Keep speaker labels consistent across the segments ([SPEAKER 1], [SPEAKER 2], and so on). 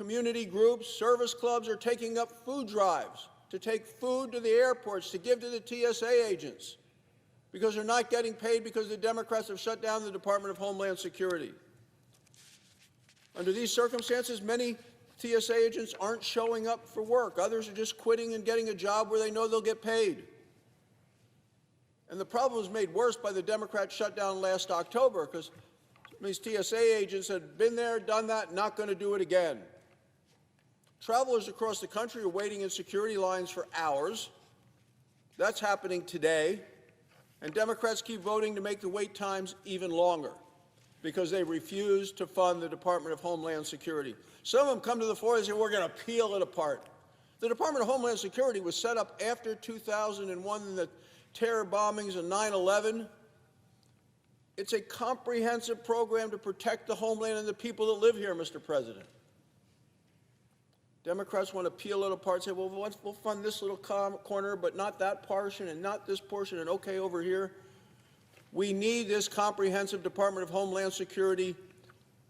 [SPEAKER 1] community groups, service clubs are taking up food drives to take food to the airports to give to the TSA agents because they're not getting paid because the Democrats have shut down the Department of Homeland Security. Under these circumstances, many TSA agents aren't showing up for work. Others are just quitting and getting a job where they know they'll get paid. And the problem was made worse by the Democrat shutdown last October because these TSA agents had been there, done that, not going to do it again. Travelers across the country are waiting in security lines for hours. That's happening today. And Democrats keep voting to make the wait times even longer because they refuse to fund the Department of Homeland Security. Some of them come to the floor and say, we're going to peel it apart. The Department of Homeland Security was set up after 2001 and the terror bombings and 9/11. It's a comprehensive program to protect the homeland and the people that live here, Mr. President. Democrats want to peel it apart, say, well, we'll fund this little corner, but not that portion and not this portion, and okay over here. We need this comprehensive Department of Homeland Security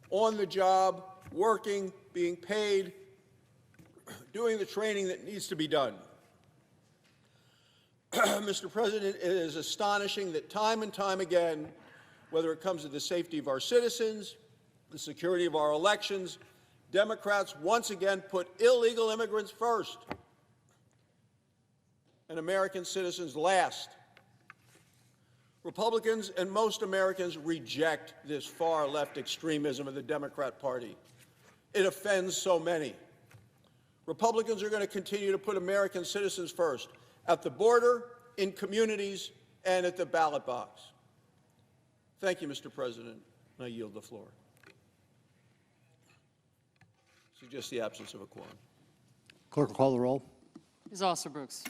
[SPEAKER 1] on the job, working, being paid, doing the training that needs to be done. Mr. President, it is astonishing that time and time again, whether it comes to the safety of our citizens, the security of our elections, Democrats once again put illegal immigrants first and American citizens last. Republicans and most Americans reject this far-left extremism of the Democrat Party. It offends so many. Republicans are going to continue to put American citizens first, at the border, in communities, and at the ballot box. Thank you, Mr. President. I yield the floor. Suggest the absence of a quorum.
[SPEAKER 2] Clerk will call the roll.
[SPEAKER 3] Ms. Alsterbrooks.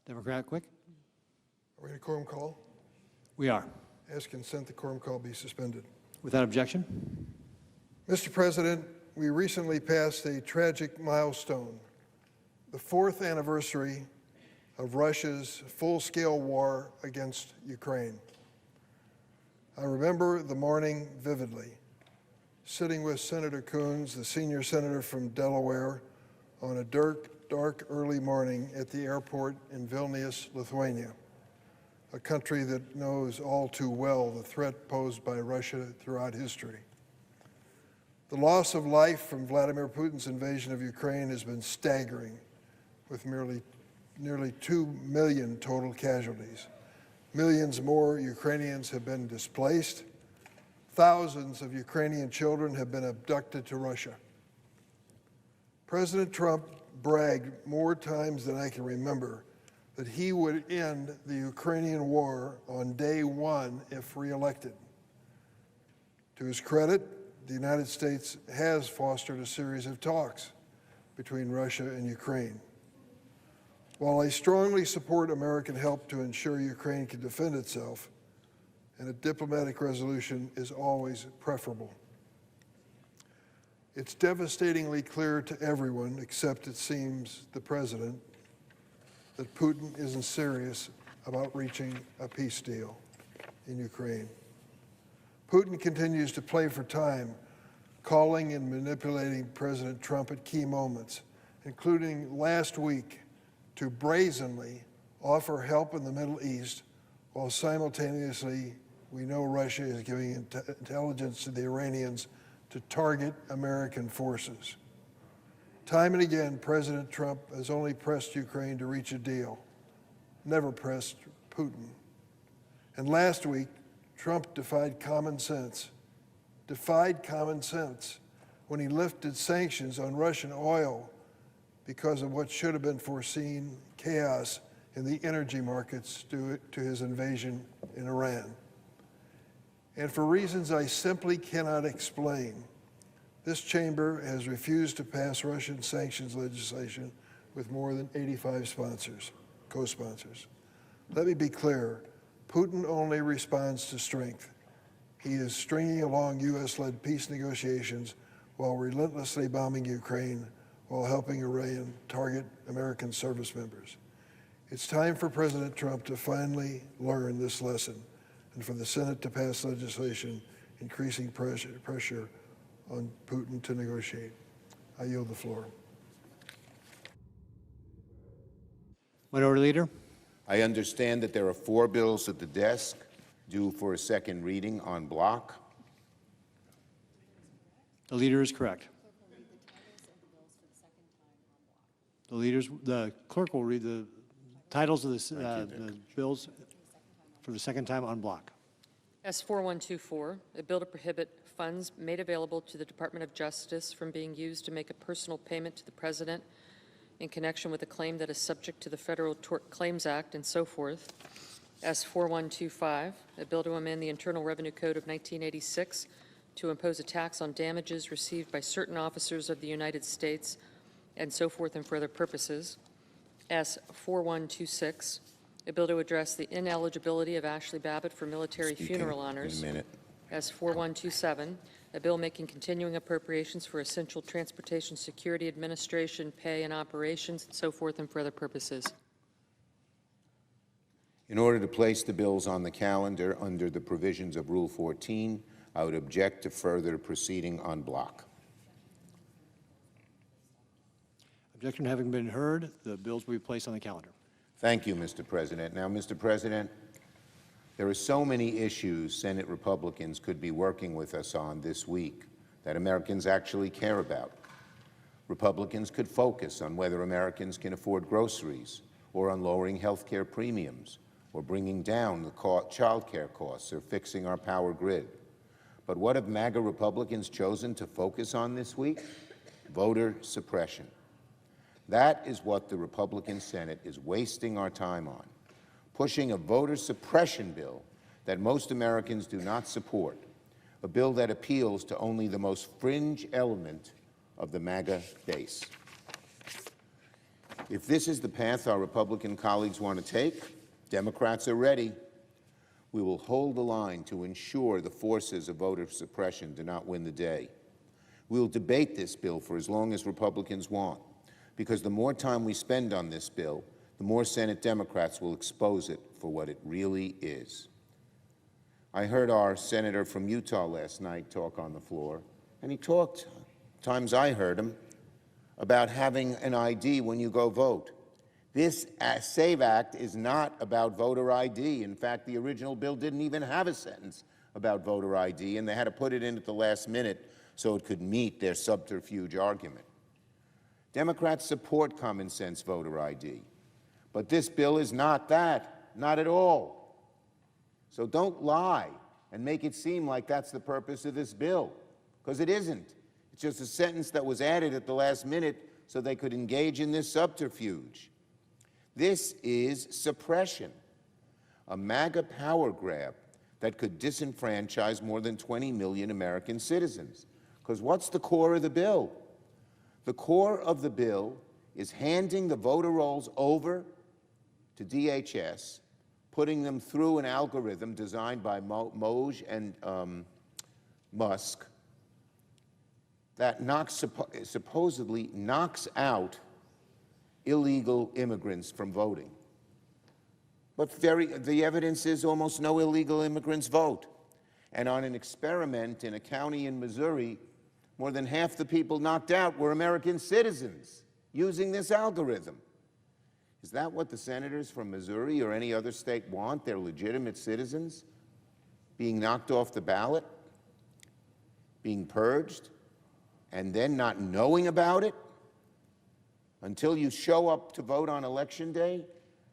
[SPEAKER 2] Democrat, quick.
[SPEAKER 3] Are we in a quorum call?
[SPEAKER 2] We are.
[SPEAKER 3] Ask consent the quorum call be suspended.
[SPEAKER 2] Without objection.
[SPEAKER 3] Mr. President, we recently passed a tragic milestone, the 4th anniversary of Russia's full-scale war against Ukraine. I remember the morning vividly, sitting with Senator Coons, the senior senator from Delaware, on a dark early morning at the airport in Vilnius, Lithuania, a country that knows all too well the threat posed by Russia throughout history. The loss of life from Vladimir Putin's invasion of Ukraine has been staggering, with nearly 2 million total casualties. Millions more Ukrainians have been displaced. Thousands of Ukrainian children have been abducted to Russia. President Trump bragged more times than I can remember that he would end the Ukrainian war on day one if reelected. To his credit, the United States has fostered a series of talks between Russia and Ukraine. While I strongly support American help to ensure Ukraine can defend itself, and a diplomatic resolution is always preferable, it's devastatingly clear to everyone, except it seems the president, that Putin isn't serious about reaching a peace deal in Ukraine. Putin continues to play for time, calling and manipulating President Trump at key moments, including last week, to brazenly offer help in the Middle East, while simultaneously we know Russia is giving intelligence to the Iranians to target American forces. Time and again, President Trump has only pressed Ukraine to reach a deal, never pressed Putin. And last week, Trump defied common sense when he lifted sanctions on Russian oil because of what should have been foreseen chaos in the energy markets due to his invasion in Iran. And for reasons I simply cannot explain, this chamber has refused to pass Russian sanctions legislation with more than 85 sponsors, co-sponsors. Let me be clear, Putin only responds to strength. He is stringing along U.S.-led peace negotiations while relentlessly bombing Ukraine, while helping Iran target American service members. It's time for President Trump to finally learn this lesson, and for the Senate to pass legislation increasing pressure on Putin to negotiate. I yield the floor.
[SPEAKER 2] Minority Leader.
[SPEAKER 4] I understand that there are 4 bills at the desk due for a second reading en bloc.
[SPEAKER 2] The leader is correct. The clerk will read the titles of the bills for the second time en bloc.
[SPEAKER 5] S4124, a bill to prohibit funds made available to the Department of Justice from being used to make a personal payment to the President in connection with a claim that is subject to the Federal Tort Claims Act and so forth. S4125, a bill to amend the Internal Revenue Code of 1986 to impose a tax on damages received by certain officers of the United States and so forth and for other purposes. S4126, a bill to address the ineligibility of Ashley Babbitt for military funeral honors. S4127, a bill making continuing appropriations for essential transportation security administration, pay and operations, and so forth and for other purposes.
[SPEAKER 4] In order to place the bills on the calendar under the provisions of Rule 14, I would object to further proceeding en bloc.
[SPEAKER 2] Objection having been heard, the bills will be placed on the calendar.
[SPEAKER 4] Thank you, Mr. President. Now, Mr. President, there are so many issues Senate Republicans could be working with us on this week that Americans actually care about. Republicans could focus on whether Americans can afford groceries, or on lowering health care premiums, or bringing down the child care costs, or fixing our power grid. But what have MAGA Republicans chosen to focus on this week? Voter suppression. That is what the Republican Senate is wasting our time on, pushing a voter suppression bill that most Americans do not support, a bill that appeals to only the most fringe element of the MAGA base. If this is the path our Republican colleagues want to take, Democrats are ready. We will hold the line to ensure the forces of voter suppression do not win the day. We will debate this bill for as long as Republicans want, because the more time we spend on this bill, the more Senate Democrats will expose it for what it really is. I heard our senator from Utah last night talk on the floor, and he talked, times I heard him, about having an ID when you go vote. This SAVE Act is not about voter ID. In fact, the original bill didn't even have a sentence about voter ID, and they had to put it in at the last minute so it could meet their subterfuge argument. Democrats support common sense voter ID, but this bill is not that, not at all. So don't lie and make it seem like that's the purpose of this bill, because it isn't. It's just a sentence that was added at the last minute so they could engage in this subterfuge. This is suppression, a MAGA power grab that could disenfranchise more than 20 million American citizens. Because what's the core of the bill? The core of the bill is handing the voter rolls over to DHS, putting them through an algorithm designed by Moj and Musk that supposedly knocks out illegal immigrants from voting. But the evidence is almost no illegal immigrants vote. And on an experiment in a county in Missouri, more than half the people knocked out were American citizens using this algorithm. Is that what the senators from Missouri or any other state want, their legitimate citizens being knocked off the ballot, being purged, and then not knowing about it until you show up to vote on Election Day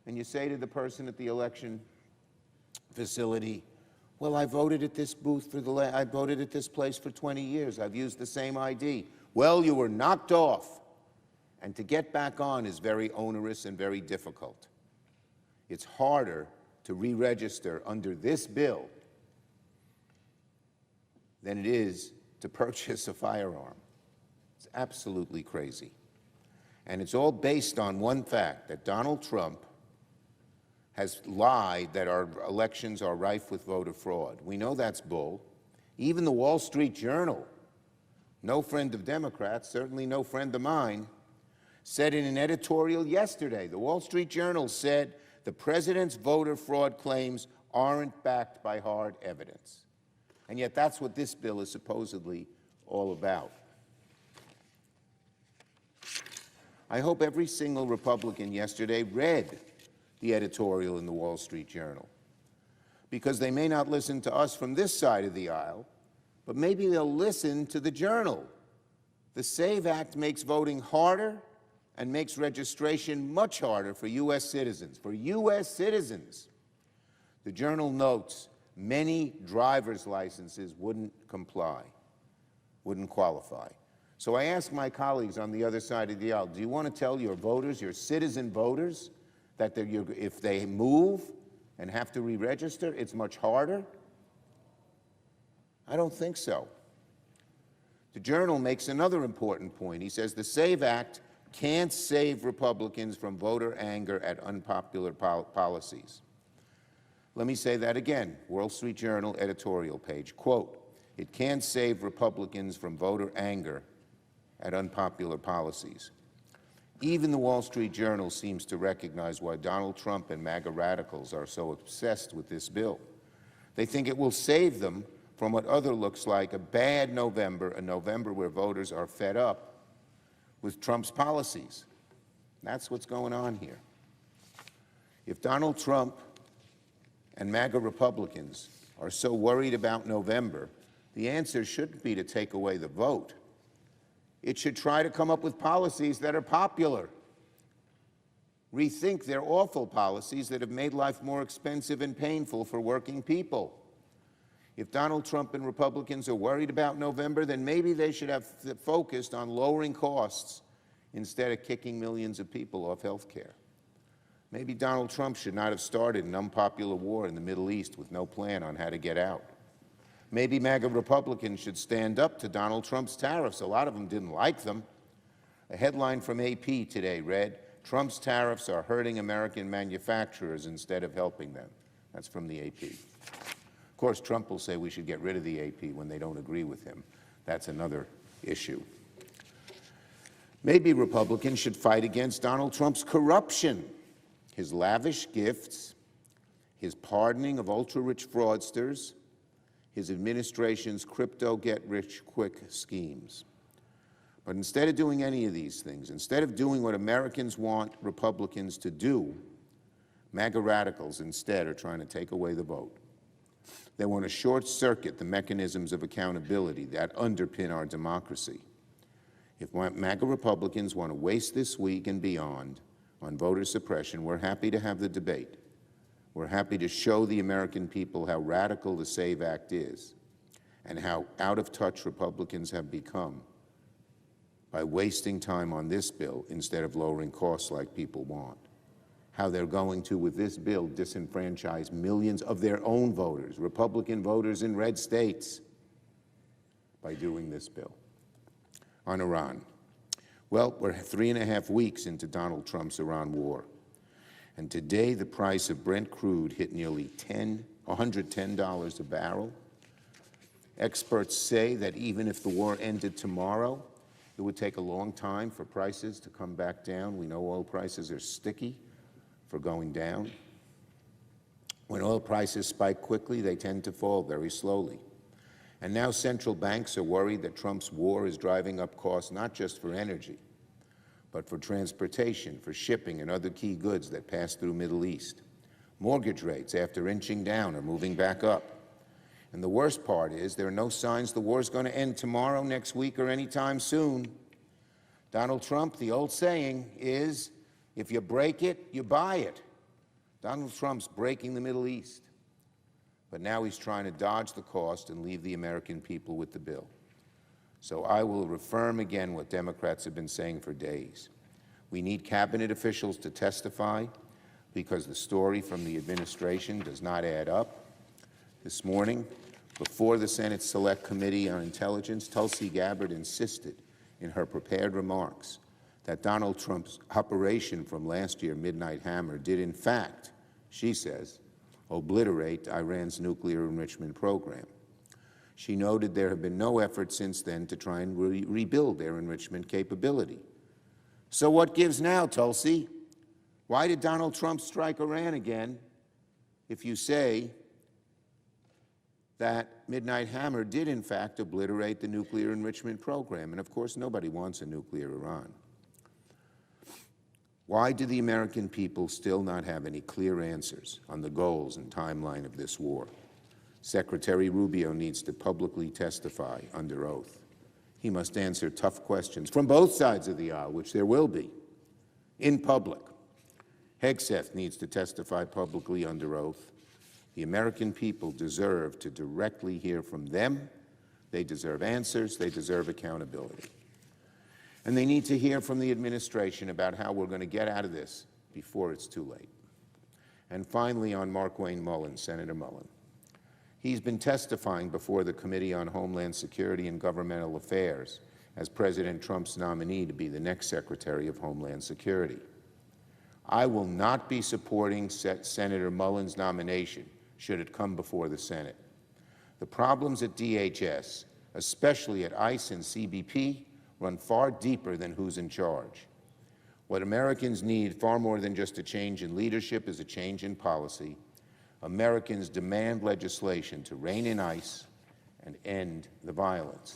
[SPEAKER 4] and you say to the person at the election facility, well, I voted at this booth I voted at this place for 20 years. I've used the same ID. Well, you were knocked off. And to get back on is very onerous and very difficult. It's harder to re-register under this bill than it is to purchase a firearm. It's absolutely crazy. And it's all based on one fact, that Donald Trump has lied that our elections are rife with voter fraud. We know that's bull. Even the Wall Street Journal, no friend of Democrats, certainly no friend of mine, said in an editorial yesterday, the Wall Street Journal said the president's voter fraud claims aren't backed by hard evidence. And yet that's what this bill is supposedly all about. I hope every single Republican yesterday read the editorial in the Wall Street Journal, because they may not listen to us from this side of the aisle, but maybe they'll listen to the Journal. The SAVE Act makes voting harder and makes registration much harder for U.S. citizens. For U.S. citizens, the Journal notes many driver's licenses wouldn't qualify. So I ask my colleagues on the other side of the aisle, do you want to tell your voters, your citizen voters, that if they move and have to re-register, it's much harder? I don't think so. The Journal makes another important point. He says the SAVE Act can't save Republicans from voter anger at unpopular policies. Let me say that again, Wall Street Journal editorial page, quote, it can't save Republicans from voter anger at unpopular policies. Even the Wall Street Journal seems to recognize why Donald Trump and MAGA radicals are so obsessed with this bill. They think it will save them from what other looks like a bad November, a November where voters are fed up with Trump's policies. That's what's going on here. If Donald Trump and MAGA Republicans are so worried about November, the answer shouldn't be to take away the vote. It should try to come up with policies that are popular. Rethink their awful policies that have made life more expensive and painful for working people. If Donald Trump and Republicans are worried about November, then maybe they should have focused on lowering costs instead of kicking millions of people off health care. Maybe Donald Trump should not have started an unpopular war in the Middle East with no plan on how to get out. Maybe MAGA Republicans should stand up to Donald Trump's tariffs. A lot of them didn't like them. A headline from AP today read, Trump's tariffs are hurting American manufacturers instead of helping them. That's from the AP. Of course, Trump will say we should get rid of the AP when they don't agree with him. That's another issue. Maybe Republicans should fight against Donald Trump's corruption, his lavish gifts, his pardoning of ultra-rich fraudsters, his administration's crypto get-rich-quick schemes. But instead of doing any of these things, instead of doing what Americans want Republicans to do, MAGA radicals instead are trying to take away the vote. They want to short-circuit the mechanisms of accountability that underpin our democracy. If MAGA Republicans want to waste this week and beyond on voter suppression, we're happy to have the debate. We're happy to show the American people how radical the SAVE Act is and how out of touch Republicans have become by wasting time on this bill instead of lowering costs like people want. How they're going to, with this bill, disenfranchise millions of their own voters, Republican voters in red states, by doing this bill. On Iran. Well, we're 3.5 weeks into Donald Trump's Iran war. And today, the price of Brent crude hit nearly $110 a barrel. Experts say that even if the war ended tomorrow, it would take a long time for prices to come back down. We know oil prices are sticky for going down. When oil prices spike quickly, they tend to fall very slowly. And now central banks are worried that Trump's war is driving up costs not just for energy, but for transportation, for shipping, and other key goods that pass through Middle East. Mortgage rates, after inching down, are moving back up. And the worst part is there are no signs the war is going to end tomorrow, next week, or anytime soon. Donald Trump, the old saying is, if you break it, you buy it. Donald Trump's breaking the Middle East. But now he's trying to dodge the cost and leave the American people with the bill. So I will reaffirm again what Democrats have been saying for days. We need cabinet officials to testify because the story from the administration does not add up. This morning, before the Senate Select Committee on Intelligence, Tulsi Gabbard insisted in her prepared remarks that Donald Trump's operation from last year, Midnight Hammer, did in fact, she says, obliterate Iran's nuclear enrichment program. She noted there have been no efforts since then to try and rebuild their enrichment capability. So what gives now, Tulsi? Why did Donald Trump strike Iran again if you say that Midnight Hammer did in fact obliterate the nuclear enrichment program? And of course, nobody wants a nuclear Iran. Why do the American people still not have any clear answers on the goals and timeline of this war? Secretary Rubio needs to publicly testify under oath. He must answer tough questions from both sides of the aisle, which there will be, in public. Hegseth needs to testify publicly under oath. The American people deserve to directly hear from them. They deserve answers. They deserve accountability. And they need to hear from the administration about how we're going to get out of this before it's too late. And finally, on Markwayne Mullin, Senator Mullin. He's been testifying before the Committee on Homeland Security and Governmental Affairs as President Trump's nominee to be the next Secretary of Homeland Security. I will not be supporting Senator Mullin's nomination should it come before the Senate. The problems at DHS, especially at ICE and CBP, run far deeper than who's in charge. What Americans need, far more than just a change in leadership, is a change in policy. Americans demand legislation to rein in ICE and end the violence.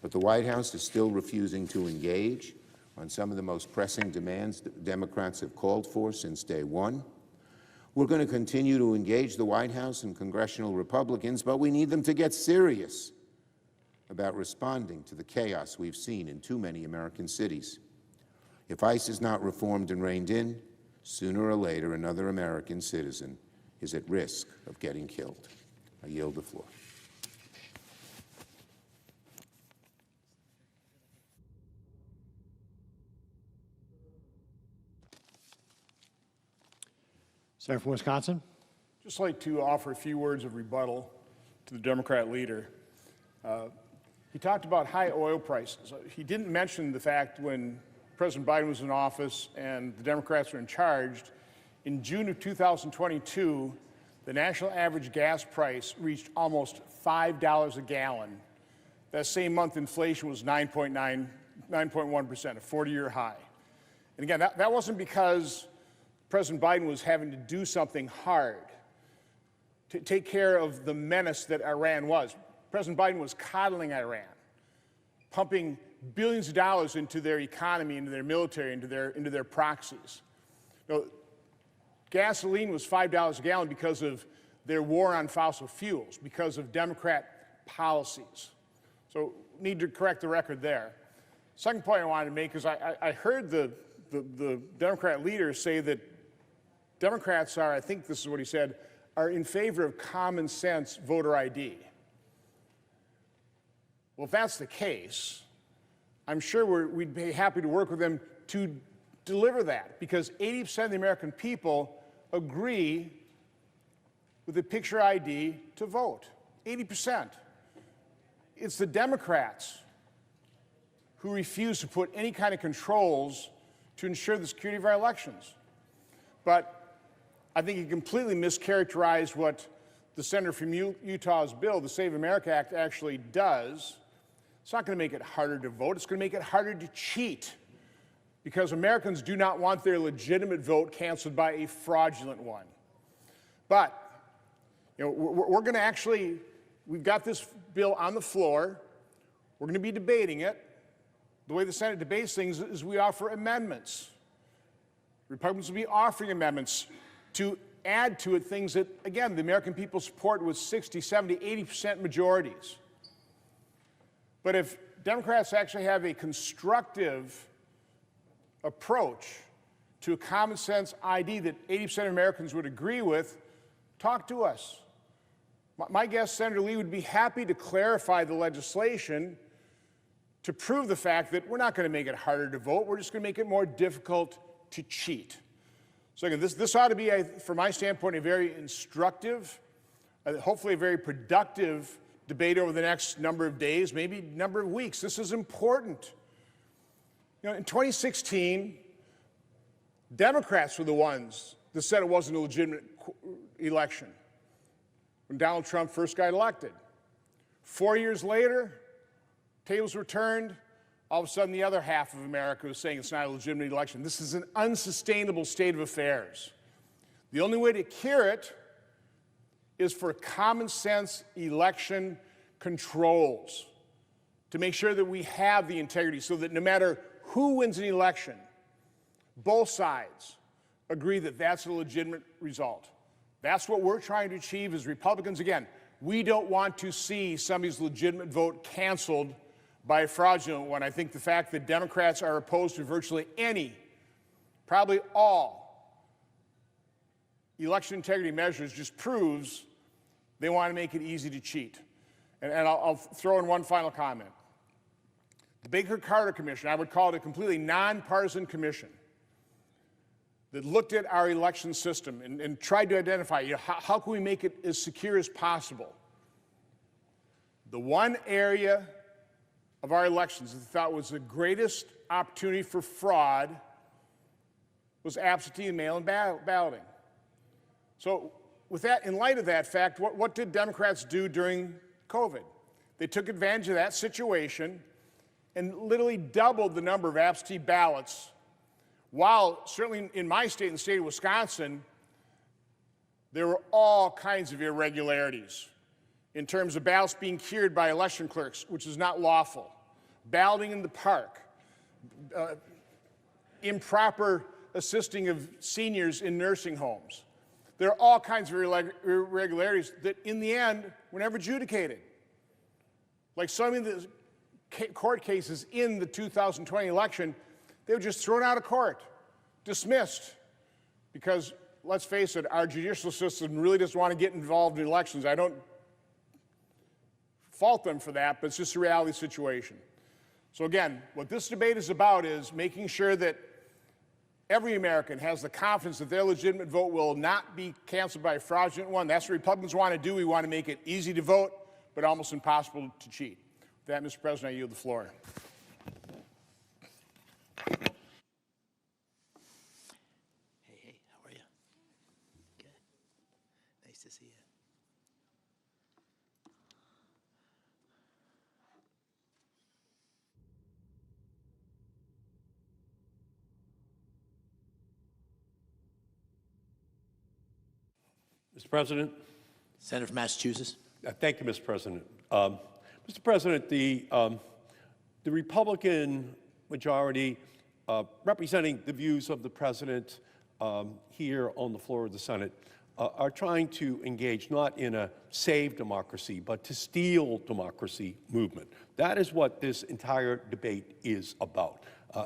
[SPEAKER 4] But the White House is still refusing to engage on some of the most pressing demands that Democrats have called for since day one. We're going to continue to engage the White House and congressional Republicans, but we need them to get serious about responding to the chaos we've seen in too many American cities. If ICE is not reformed and reined in, sooner or later another American citizen is at risk of getting killed. I yield the floor.
[SPEAKER 2] Senator from Wisconsin.
[SPEAKER 6] Just like to offer a few words of rebuttal to the Democrat leader. He talked about high oil prices. He didn't mention the fact when President Biden was in office and the Democrats were in charge, in June of 2022, the national average gas price reached almost $5 a gallon. That same month, inflation was 9.1%, a 40-year high. And again, that wasn't because President Biden was having to do something hard to take care of the menace that Iran was. President Biden was coddling Iran, pumping billions of dollars into their economy, into their military, into their proxies. You know, gasoline was $5 a gallon because of their war on fossil fuels, because of Democrat policies. So need to correct the record there. Second point I wanted to make is I heard the Democrat leader say that Democrats are, I think this is what he said, are in favor of common sense voter ID. Well, if that's the case, I'm sure we'd be happy to work with them to deliver that, because 80% of the American people agree with a picture ID to vote. 80%. It's the Democrats who refuse to put any kind of controls to ensure the security of our elections. But I think he completely mischaracterized what the senator from Utah's bill, the Save America Act, actually does. It's not going to make it harder to vote. It's going to make it harder to cheat, because Americans do not want their legitimate vote canceled by a fraudulent one. But, you know, we're going to actually, we've got this bill on the floor. We're going to be debating it. The way the Senate debates things is we offer amendments. Republicans will be offering amendments to add to it things that, again, the American people support with 60, 70, 80% majorities. But if Democrats actually have a constructive approach to a common sense ID that 80% of Americans would agree with, talk to us. My guess, Senator Lee, would be happy to clarify the legislation to prove the fact that we're not going to make it harder to vote. We're just going to make it more difficult to cheat. So again, this ought to be, from my standpoint, a very instructive, hopefully a very productive debate over the next number of days, maybe number of weeks. This is important. You know, in 2016, Democrats were the ones that said it wasn't a legitimate election when Donald Trump first got elected. 4 years later, tables were turned. All of a sudden, the other half of America was saying it's not a legitimate election. This is an unsustainable state of affairs. The only way to cure it is for common sense election controls to make sure that we have the integrity so that no matter who wins an election, both sides agree that that's a legitimate result. That's what we're trying to achieve as Republicans. Again, we don't want to see somebody's legitimate vote canceled by a fraudulent one. I think the fact that Democrats are opposed to virtually any, probably all, election integrity measures just proves they want to make it easy to cheat. And I'll throw in one final comment. The Baker-Carter Commission, I would call it a completely nonpartisan commission that looked at our election system and tried to identify, you know, how can we make it as secure as possible. The one area of our elections that they thought was the greatest opportunity for fraud was absentee and mail-in balloting. So with that, in light of that fact, what did Democrats do during COVID? They took advantage of that situation and literally doubled the number of absentee ballots, while certainly in my state, in the state of Wisconsin, there were all kinds of irregularities in terms of ballots being cured by election clerks, which is not lawful, balloting in the park, improper assisting of seniors in nursing homes. There are all kinds of irregularities that, in the end, were never adjudicated. Like some of the court cases in the 2020 election, they were just thrown out of court, dismissed, because, let's face it, our judicial system really doesn't want to get involved in elections. I don't fault them for that, but it's just a reality situation. So again, what this debate is about is making sure that every American has the confidence that their legitimate vote will not be canceled by a fraudulent one. That's what Republicans want to do. We want to make it easy to vote, but almost impossible to cheat. With that, Mr. President, I yield the floor.
[SPEAKER 7] Nice to see you.
[SPEAKER 8] Mr. President.
[SPEAKER 7] Senator from Massachusetts.
[SPEAKER 8] Thank you, Mr. President. Mr. President, the Republican majority representing the views of the President here on the floor of the Senate are trying to engage not in a save democracy, but to steal democracy movement. That is what this entire debate is about.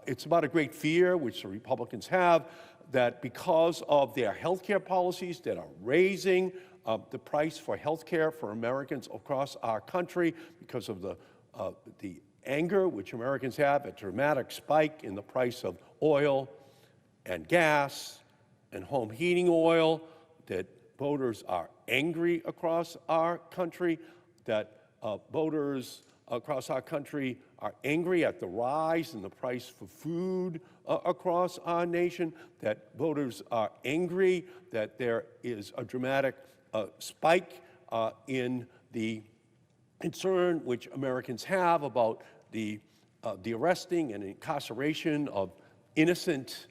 [SPEAKER 8] It's about a great fear, which the Republicans have, that because of their health care policies that are raising the price for health care for Americans across our country, because of the anger which Americans have, a dramatic spike in the price of oil and gas and home heating oil, that voters are angry across our country, that voters across our country are angry at the rise in the price for food across our nation, that voters are angry that there is a dramatic spike in the concern which Americans have about the arresting and incarceration of innocent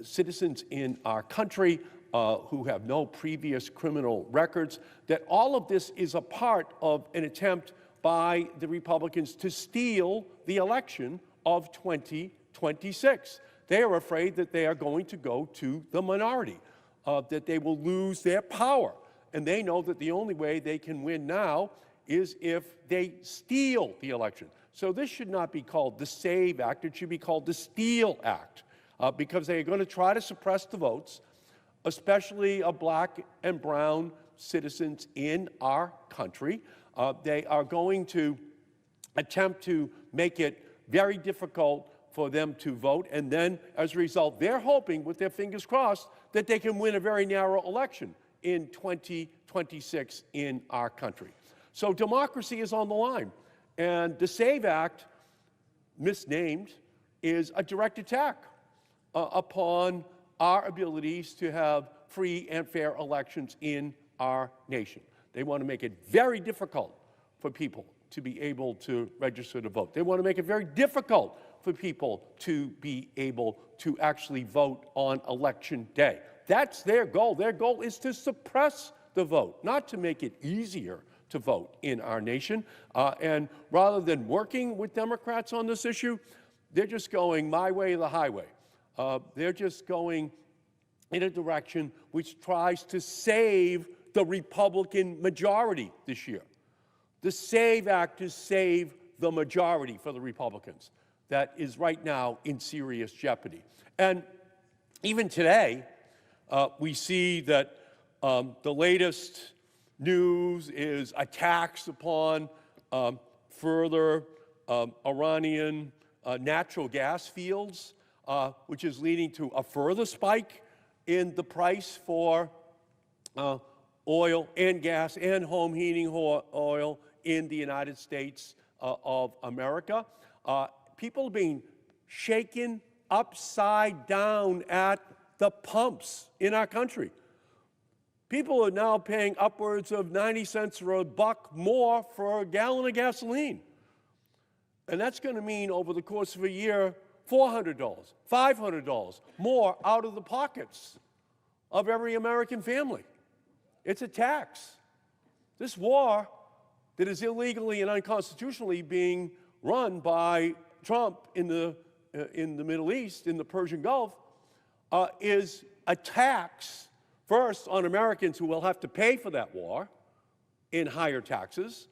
[SPEAKER 8] citizens in our country who have no previous criminal records, that all of this is a part of an attempt by the Republicans to steal the election of 2026. They are afraid that they are going to go to the minority, that they will lose their power. And they know that the only way they can win now is if they steal the election. So this should not be called the SAVE Act, it should be called the Steal Act, because they are going to try to suppress the votes, especially of black and brown citizens in our country. They are going to attempt to make it very difficult for them to vote, and then, as a result, they're hoping, with their fingers crossed, that they can win a very narrow election in 2026 in our country. So democracy is on the line, and the SAVE Act, misnamed, is a direct attack upon our abilities to have free and fair elections in our nation. They want to make it very difficult for people to be able to register to vote. They want to make it very difficult for people to be able to actually vote on election day. That's their goal. Their goal is to suppress the vote, not to make it easier to vote in our nation. And rather than working with Democrats on this issue, they're just going my way or the highway. They're just going in a direction which tries to save the Republican majority this year. The SAVE Act is save the majority for the Republicans. That is right now in serious jeopardy. And even today, we see that the latest news is attacks upon further Iranian natural gas fields, which is leading to a further spike in the price for oil and gas and home heating oil in the United States of America. People are being shaken upside down at the pumps in our country. People are now paying upwards of 90 cents or $1 more for a gallon of gasoline. And that's going to mean over the course of a year, $400, $500 more out of the pockets of every American family. It's a tax. This war that is illegally and unconstitutionally being run by Trump in the Middle East, in the Persian Gulf, is a tax, first on Americans who will have to pay for that war in higher taxes,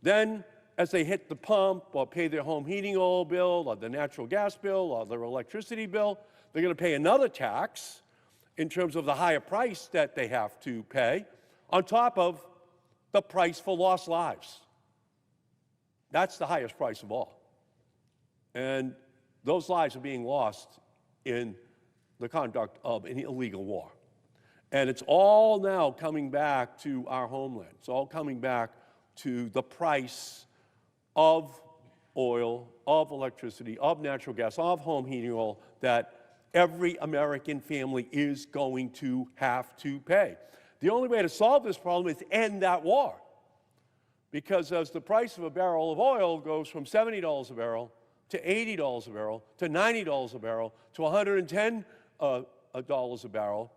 [SPEAKER 8] then as they hit the pump or pay their home heating oil bill or their natural gas bill or their electricity bill, they're going to pay another tax in terms of the higher price that they have to pay, on top of the price for lost lives. That's the highest price of all. And those lives are being lost in the conduct of an illegal war. And it's all now coming back to our homeland. It's all coming back to the price of oil, of electricity, of natural gas, of home heating oil that every American family is going to have to pay. the only way to solve this problem is to end that war. Because as the price of a barrel of oil goes from $70 a barrel to $80 a barrel to $90 a barrel to $110 a barrel,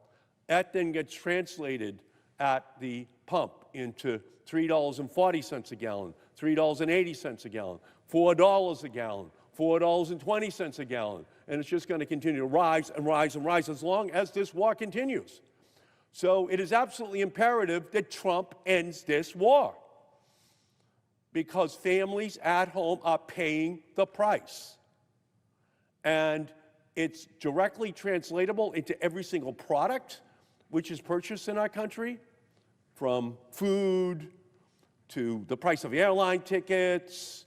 [SPEAKER 8] that then gets translated at the pump into $3.40 a gallon, $3.80 a gallon, $4 a gallon, $4.20 a gallon. And it's just going to continue to rise and rise and rise as long as this war continues. So it is absolutely imperative that Trump ends this war, because families at home are paying the price. And it's directly translatable into every single product which is purchased in our country, from food to the price of airline tickets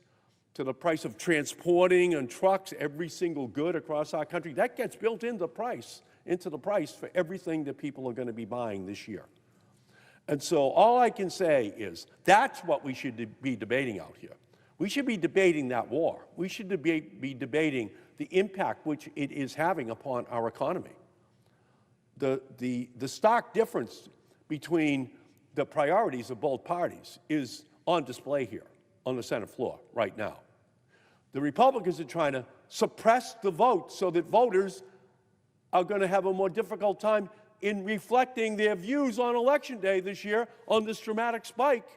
[SPEAKER 8] to the price of transporting on trucks every single good across our country. That gets built into the price for everything that people are going to be buying this year. And so all I can say is that's what we should be debating out here. We should be debating that war. We should be debating the impact which it is having upon our economy. The stark difference between the priorities of both parties is on display here on the Senate floor right now. The Republicans are trying to suppress the vote so that voters are going to have a more difficult time in reflecting their views on Election Day this year on this dramatic spike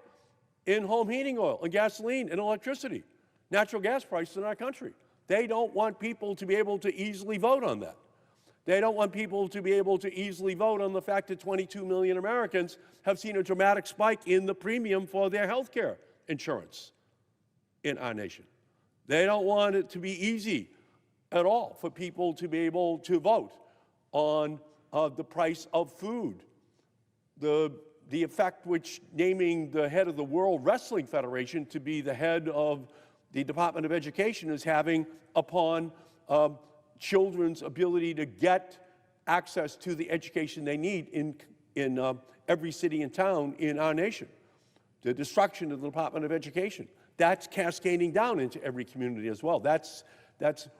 [SPEAKER 8] in home heating oil and gasoline and electricity, natural gas prices in our country. They don't want people to be able to easily vote on that. They don't want people to be able to easily vote on the fact that 22 million Americans have seen a dramatic spike in the premium for their health care insurance in our nation. They don't want it to be easy at all for people to be able to vote on the price of food, the effect which naming the head of the World Wrestling Federation to be the head of the Department of Education is having upon children's ability to get access to the education they need in every city and town in our nation. The destruction of the Department of Education, that's cascading down into every community as well. That's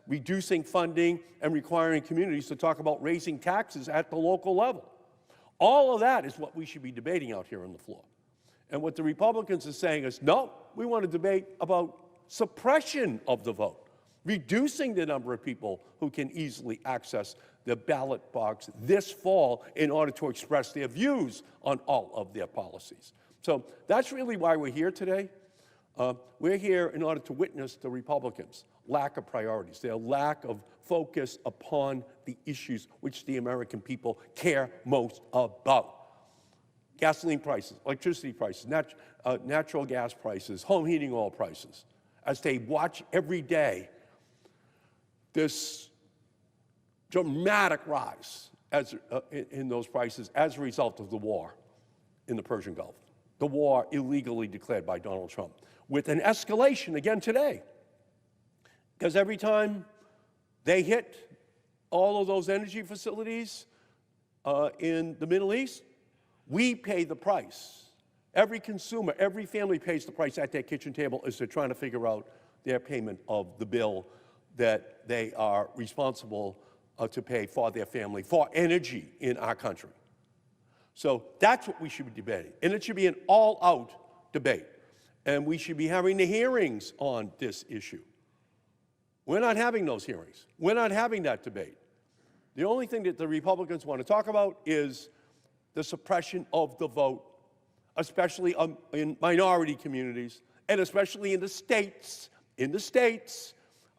[SPEAKER 8] reducing funding and requiring communities to talk about raising taxes at the local level. All of that is what we should be debating out here on the floor. And what the Republicans are saying is, no, we want to debate about suppression of the vote, reducing the number of people who can easily access the ballot box this fall in order to express their views on all of their policies. So that's really why we're here today. We're here in order to witness the Republicans' lack of priorities, their lack of focus upon the issues which the American people care most about. Gasoline prices, electricity prices, natural gas prices, home heating oil prices, as they watch every day this dramatic rise in those prices as a result of the war in the Persian Gulf, the war illegally declared by Donald Trump, with an escalation again today. Because every time they hit all of those energy facilities in the Middle East, we pay the price. Every consumer, every family pays the price at their kitchen table as they're trying to figure out their payment of the bill that they are responsible to pay for their family, for energy in our country. So that's what we should be debating. And it should be an all-out debate. And we should be having the hearings on this issue. We're not having those hearings. We're not having that debate. The only thing that the Republicans want to talk about is the suppression of the vote, especially in minority communities, and especially in the states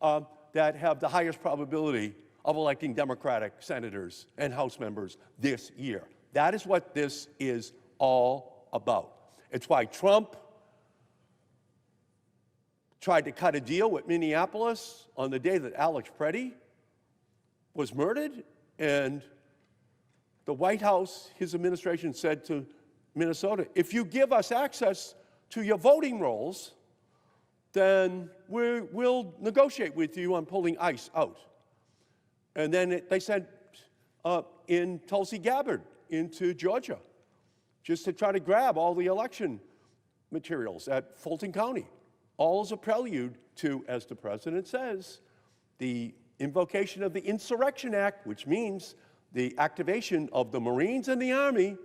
[SPEAKER 8] that have the highest probability of electing Democratic senators and House members this year. That is what this is all about. It's why Trump tried to cut a deal with Minneapolis on the day that Alex Preddy was murdered, and the White House, his administration said to Minnesota, if you give us access to your voting rolls, then we'll negotiate with you on pulling ICE out. And then they sent in Tulsi Gabbard into Georgia just to try to grab all the election materials at Fulton County. All as a prelude to, as the president says, the invocation of the Insurrection Act, which means the activation of the Marines and the Army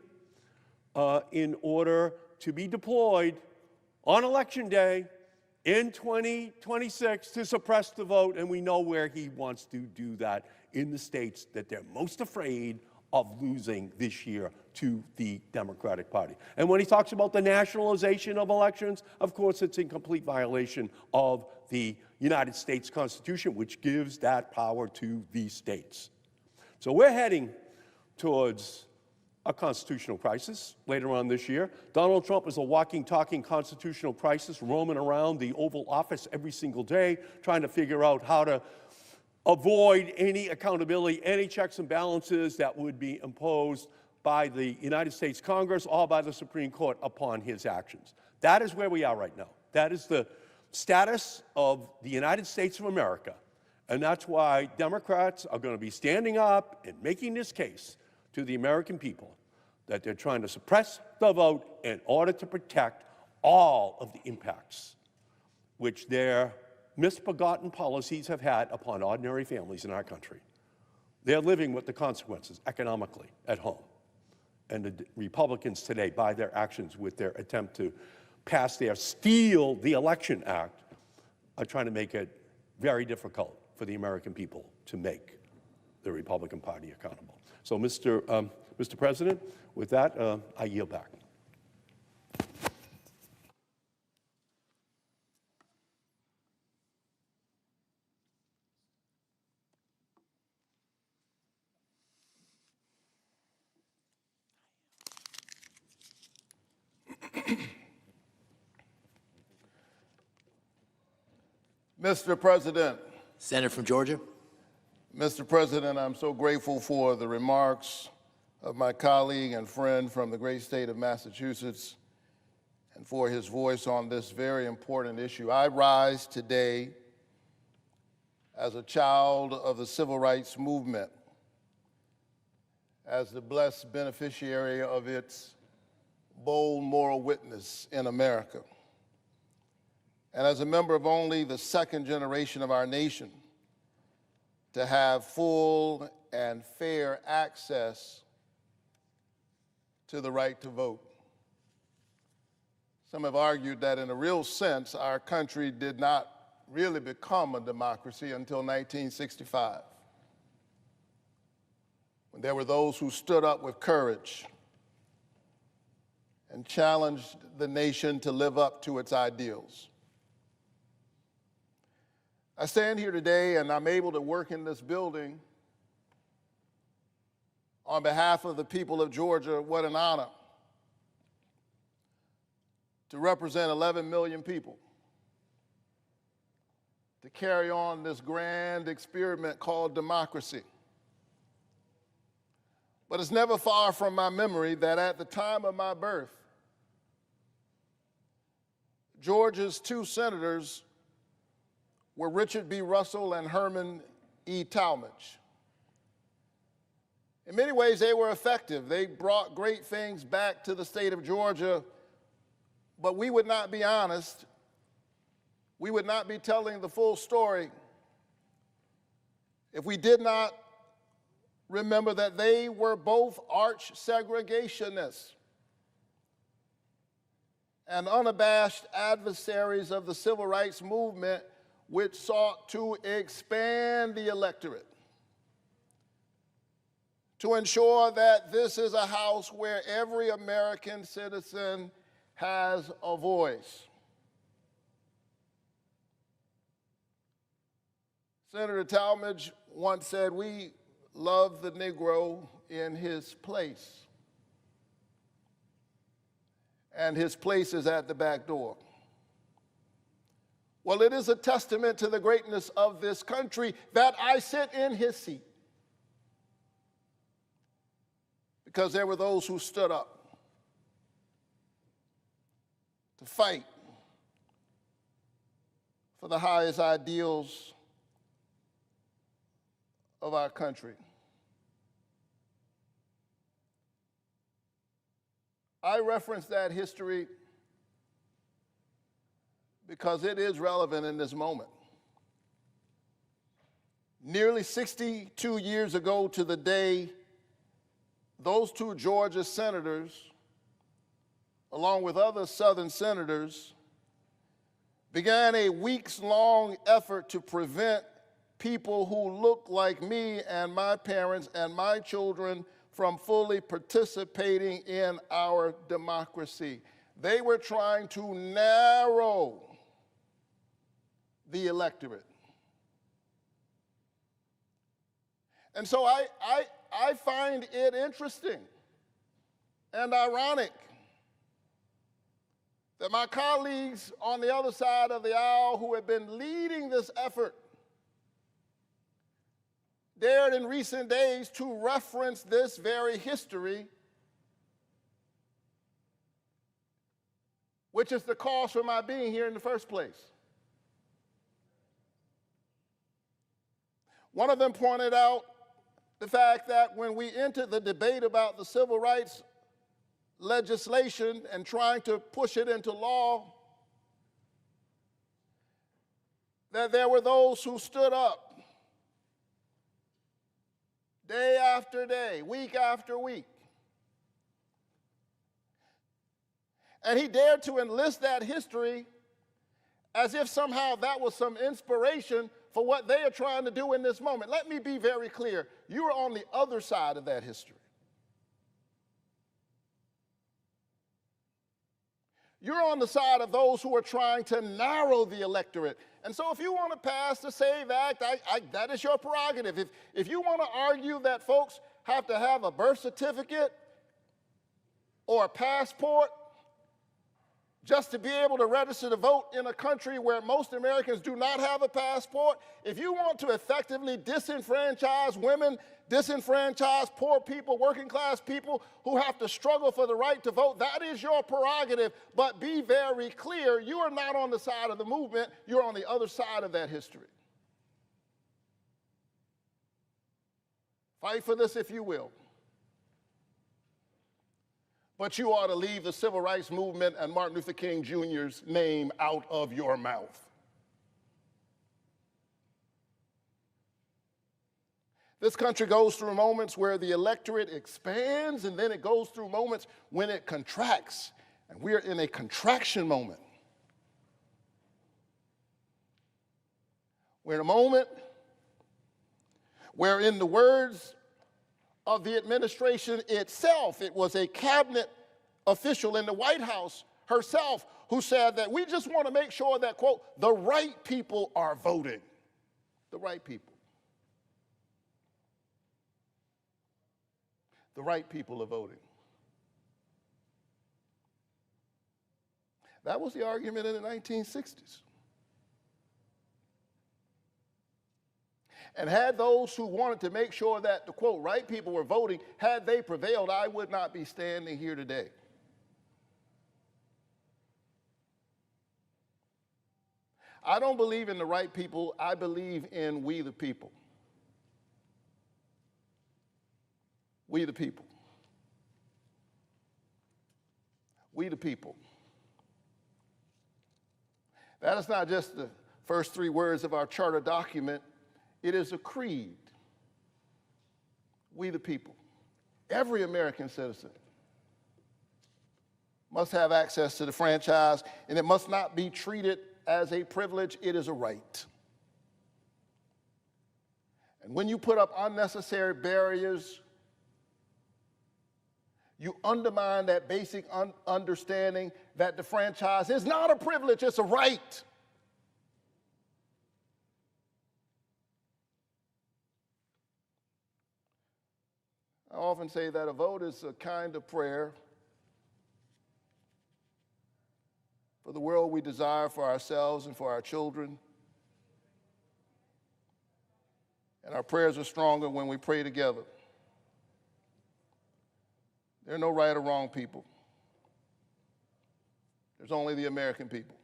[SPEAKER 8] in order to be deployed on Election Day in 2026 to suppress the vote, and we know where he wants to do that, in the states that they're most afraid of losing this year to the Democratic Party. And when he talks about the nationalization of elections, of course, it's in complete violation of the United States Constitution, which gives that power to the states. So we're heading towards a constitutional crisis later on this year. Donald Trump is a walking, talking constitutional crisis, roaming around the Oval Office every single day, trying to figure out how to avoid any accountability, any checks and balances that would be imposed by the United States Congress or by the Supreme Court upon his actions. That is where we are right now. That is the status of the United States of America. And that's why Democrats are going to be standing up and making this case to the American people that they're trying to suppress the vote in order to protect all of the impacts which their misbegotten policies have had upon ordinary families in our country. They're living with the consequences economically at home. And the Republicans today, by their actions with their attempt to pass their Steal the Election Act, are trying to make it very difficult for the American people to make the Republican Party accountable. So, Mr. President, with that, I yield back.
[SPEAKER 9] Mr. President,
[SPEAKER 7] Senator from Georgia.
[SPEAKER 9] Mr. President, I'm so grateful for the remarks of my colleague and friend from the great state of Massachusetts and for his voice on this very important issue. I rise today as a child of the civil rights movement, as the blessed beneficiary of its bold moral witness in America, and as a member of only the second generation of our nation to have full and fair access to the right to vote. Some have argued that in a real sense, our country did not really become a democracy until 1965, when there were those who stood up with courage and challenged the nation to live up to its ideals. I stand here today and I'm able to work in this building on behalf of the people of Georgia. What an honor to represent 11 million people, to carry on this grand experiment called democracy. But it's never far from my memory that at the time of my birth, Georgia's two senators were Richard B. Russell and Herman E. Talmadge. In many ways, they were effective. They brought great things back to the state of Georgia, but we would not be honest. We would not be telling the full story if we did not remember that they were both arch segregationists and unabashed adversaries of the civil rights movement, which sought to expand the electorate, to ensure that this is a house where every American citizen has a voice. Senator Talmadge once said, "We love the Negro in his place, and his place is at the back door." Well, it is a testament to the greatness of this country that I sit in his seat, because there were those who stood up to fight for the highest ideals of our country. I reference that history because it is relevant in this moment. Nearly 62 years ago to the day, those two Georgia senators along with other Southern senators, began a weeks-long effort to prevent people who look like me and my parents and my children from fully participating in our democracy. They were trying to narrow the electorate. And so I find it interesting and ironic that my colleagues on the other side of the aisle who have been leading this effort dared in recent days to reference this very history, which is the cause for my being here in the first place. One of them pointed out the fact that when we entered the debate about the civil rights legislation and trying to push it into law, that there were those who stood up day after day, week after week. And he dared to enlist that history as if somehow that was some inspiration for what they are trying to do in this moment. Let me be very clear. You are on the other side of that history. You're on the side of those who are trying to narrow the electorate. And so if you want to pass the SAVE Act, that is your prerogative. If you want to argue that folks have to have a birth certificate or a passport just to be able to register to vote in a country where most Americans do not have a passport, if you want to effectively disenfranchise women, disenfranchise poor people, working class people who have to struggle for the right to vote, that is your prerogative. But be very clear, you are not on the side of the movement, you're on the other side of that history. Fight for this if you will. But you ought to leave the civil rights movement and Martin Luther King Jr.'s name out of your mouth. This country goes through moments where the electorate expands, and then it goes through moments when it contracts. And we're in a contraction moment. We're in a moment where, in the words of the administration itself, it was a cabinet official in the White House herself who said that we just want to make sure that, quote, the right people are voting. The right people. The right people are voting. That was the argument in the 1960s. And had those who wanted to make sure that the, quote, right people were voting, had they prevailed, I would not be standing here today. I don't believe in the right people. I believe in we the people. We the people. We the people. That is not just the first three words of our charter document. It is a creed. We the people. Every American citizen must have access to the franchise, and it must not be treated as a privilege. It is a right. And when you put up unnecessary barriers, you undermine that basic understanding that the franchise is not a privilege, it's a right. I often say that a vote is a kind of prayer for the world we desire for ourselves and for our children. And our prayers are stronger when we pray together. There are no right or wrong people. There's only the American people.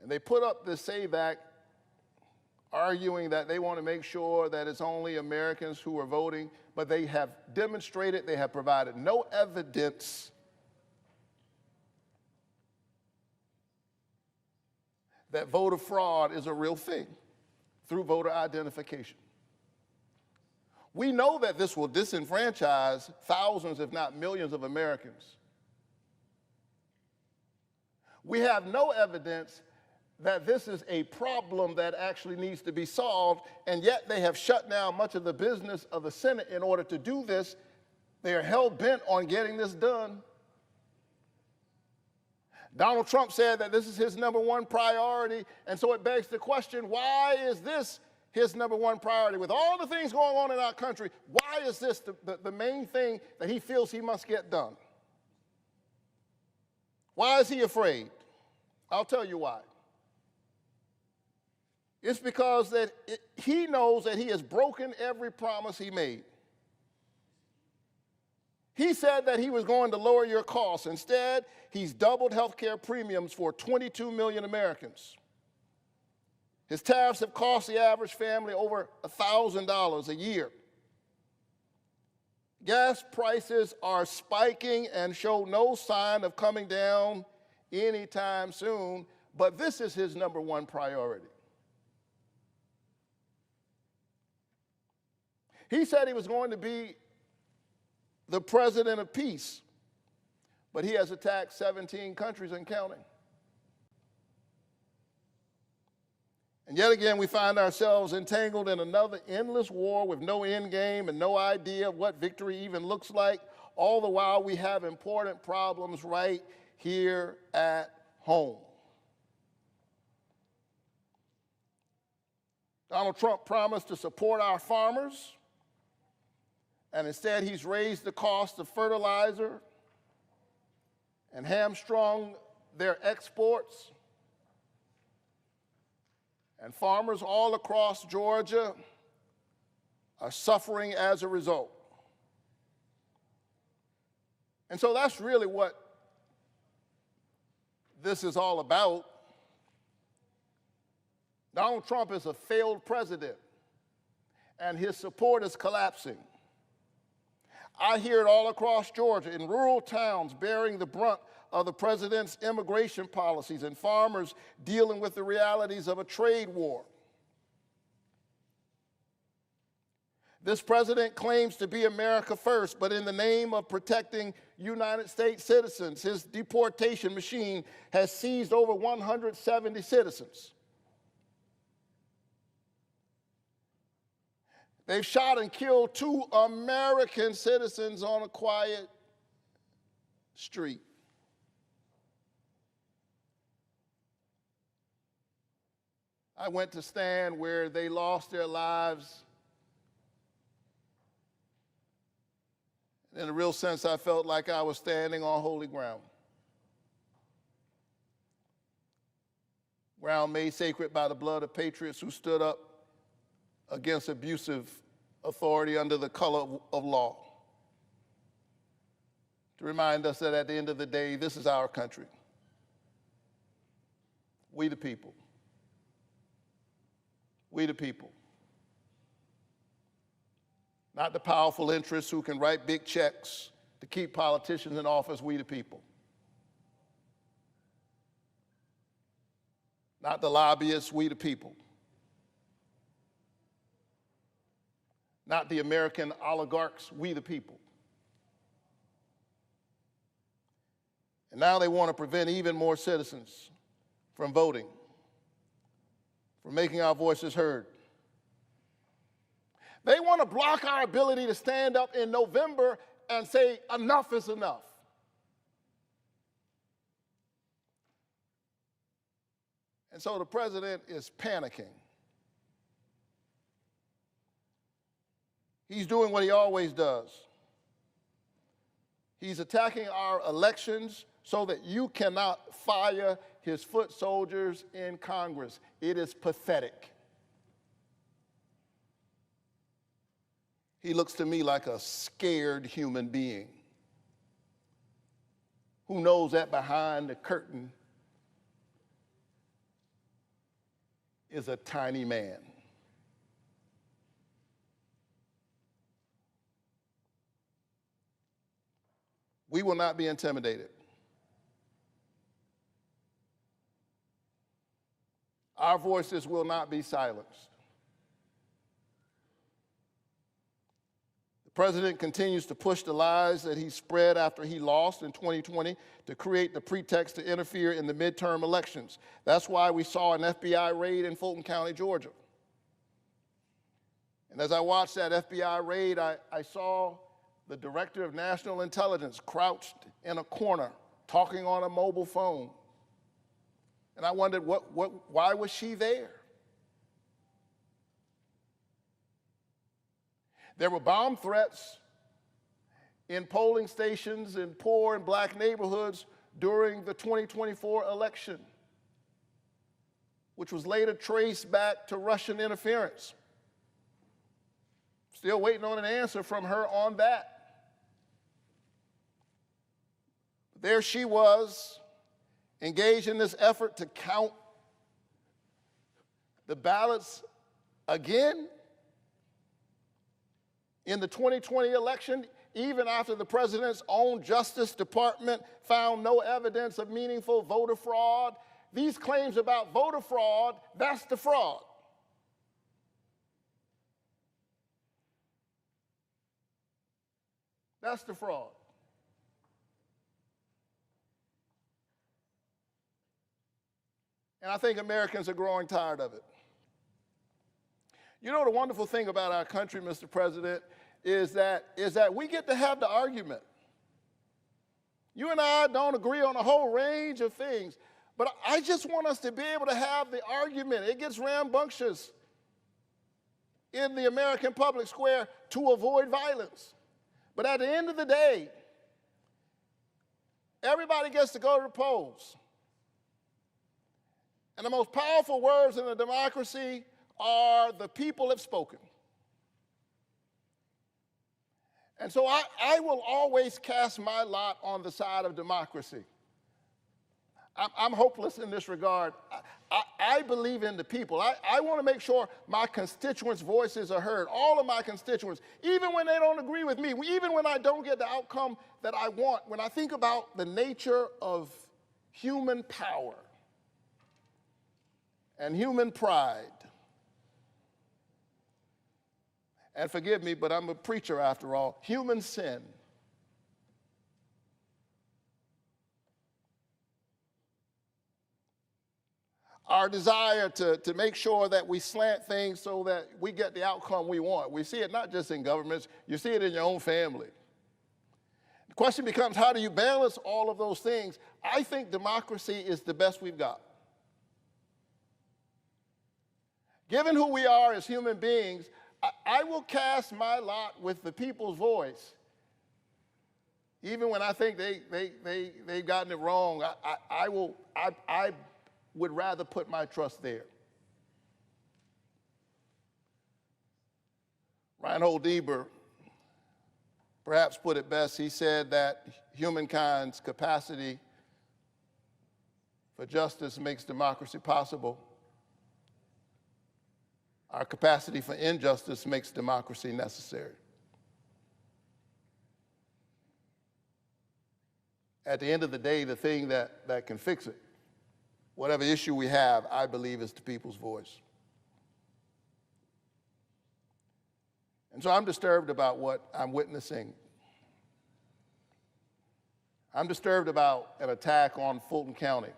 [SPEAKER 9] And they put up this SAVE Act arguing that they want to make sure that it's only Americans who are voting, but they have demonstrated, they have provided no evidence that voter fraud is a real thing through voter identification. We know that this will disenfranchise thousands, if not millions, of Americans. We have no evidence that this is a problem that actually needs to be solved, and yet they have shut down much of the business of the Senate in order to do this. They are hell-bent on getting this done. Donald Trump said that this is his #1 priority, and so it begs the question, why is this his #1 priority? With all the things going on in our country, why is this the main thing that he feels he must get done? Why is he afraid? I'll tell you why. It's because he knows that he has broken every promise he made. He said that he was going to lower your costs. Instead, he's doubled health care premiums for 22 million Americans. His tariffs have cost the average family over $1,000 a year. Gas prices are spiking and show no sign of coming down anytime soon, but this is his #1 priority. He said he was going to be the president of peace, but he has attacked 17 countries and counting. And yet again, we find ourselves entangled in another endless war with no end game and no idea of what victory even looks like. All the while, we have important problems right here at home. Donald Trump promised to support our farmers, and instead he's raised the cost of fertilizer and hamstrung their exports. And farmers all across Georgia are suffering as a result. And so that's really what this is all about. Donald Trump is a failed president, and his support is collapsing. I hear it all across Georgia, in rural towns bearing the brunt of the president's immigration policies and farmers dealing with the realities of a trade war. This president claims to be America first, but in the name of protecting United States citizens, his deportation machine has seized over 170 citizens. They've shot and killed 2 American citizens on a quiet street. I went to stand where they lost their lives. In a real sense, I felt like I was standing on holy ground. Ground made sacred by the blood of patriots who stood up against abusive authority under the color of law. To remind us that at the end of the day, this is our country. We the people. We the people. Not the powerful interests who can write big checks to keep politicians in office, we the people. Not the lobbyists, we the people. Not the American oligarchs, we the people. And now they want to prevent even more citizens from voting, from making our voices heard. They want to block our ability to stand up in November and say, enough is enough. And so the president is panicking. He's doing what he always does. He's attacking our elections so that you cannot fire his foot soldiers in Congress. It is pathetic. He looks to me like a scared human being who knows that behind the curtain is a tiny man. We will not be intimidated. Our voices will not be silenced. The president continues to push the lies that he spread after he lost in 2020 to create the pretext to interfere in the midterm elections. That's why we saw an FBI raid in Fulton County, Georgia. And as I watched that FBI raid, I saw the director of national intelligence crouched in a corner, talking on a mobile phone. And I wondered, why was she there? There were bomb threats in polling stations in poor and black neighborhoods during the 2024 election, which was later traced back to Russian interference. Still waiting on an answer from her on that. There she was, engaged in this effort to count the ballots again in the 2020 election, even after the president's own Justice Department found no evidence of meaningful voter fraud. These claims about voter fraud, that's the fraud. That's the fraud. And I think Americans are growing tired of it. You know, the wonderful thing about our country, Mr. President, is that we get to have the argument. You and I don't agree on a whole range of things, but I just want us to be able to have the argument. It gets rambunctious in the American public square to avoid violence. But at the end of the day, everybody gets to go to the polls. And the most powerful words in a democracy are "the people have spoken." And so I will always cast my lot on the side of democracy. I'm hopeless in this regard. I believe in the people. I want to make sure my constituents' voices are heard, all of my constituents, even when they don't agree with me, even when I don't get the outcome that I want. When I think about the nature of human power and human pride, and forgive me, but I'm a preacher after all, human sin, our desire to make sure that we slant things so that we get the outcome we want. We see it not just in governments, you see it in your own family. The question becomes, how do you balance all of those things? I think democracy is the best we've got. Given who we are as human beings, I will cast my lot with the people's voice. Even when I think they've gotten it wrong, I would rather put my trust there. Reinhold Niebuhr perhaps put it best. He said that humankind's capacity for justice makes democracy possible. Our capacity for injustice makes democracy necessary. At the end of the day, the thing that can fix it, whatever issue we have, I believe is the people's voice. And so I'm disturbed about what I'm witnessing. I'm disturbed about an attack on Fulton County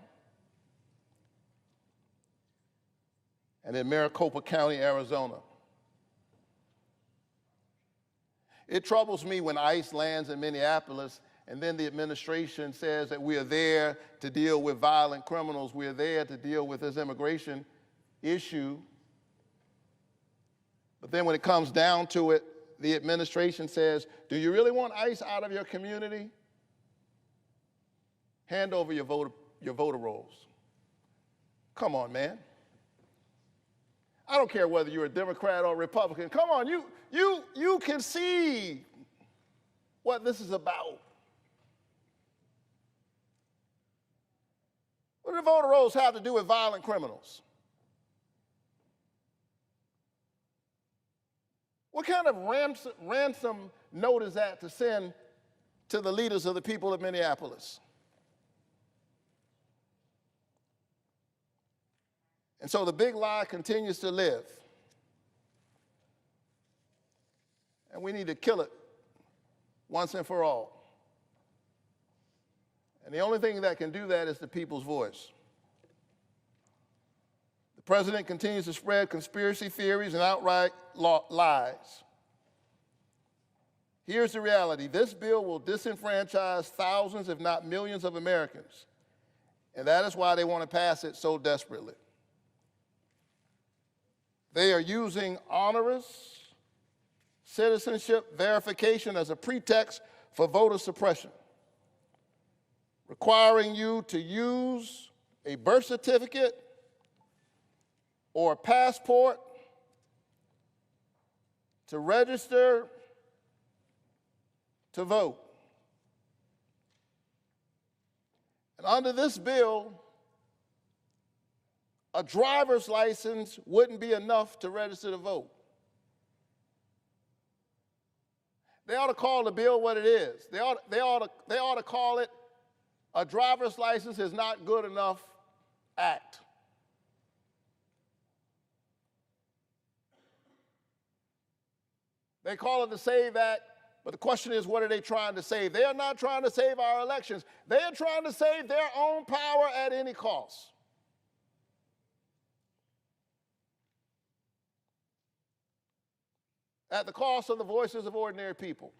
[SPEAKER 9] and in Maricopa County, Arizona. It troubles me when ICE lands in Minneapolis and then the administration says that we are there to deal with violent criminals, we are there to deal with this immigration issue. But then when it comes down to it, the administration says, do you really want ICE out of your community? Hand over your voter rolls. Come on, man. I don't care whether you're a Democrat or Republican. Come on, you can see what this is about. What do the voter rolls have to do with violent criminals? What kind of ransom note is that to send to the leaders of the people of Minneapolis? And so the big lie continues to live. And we need to kill it once and for all. And the only thing that can do that is the people's voice. The president continues to spread conspiracy theories and outright lies. Here's the reality. This bill will disenfranchise thousands, if not millions, of Americans. And that is why they want to pass it so desperately. They are using onerous citizenship verification as a pretext for voter suppression, requiring you to use a birth certificate or a passport to register to vote. And under this bill, a driver's license wouldn't be enough to register to vote. They ought to call the bill what it is. They ought to call it a driver's license is not good enough act. They call it the SAVE Act, but the question is, what are they trying to save? They are not trying to save our elections. They are trying to save their own power at any cost. At the cost of the voices of ordinary people.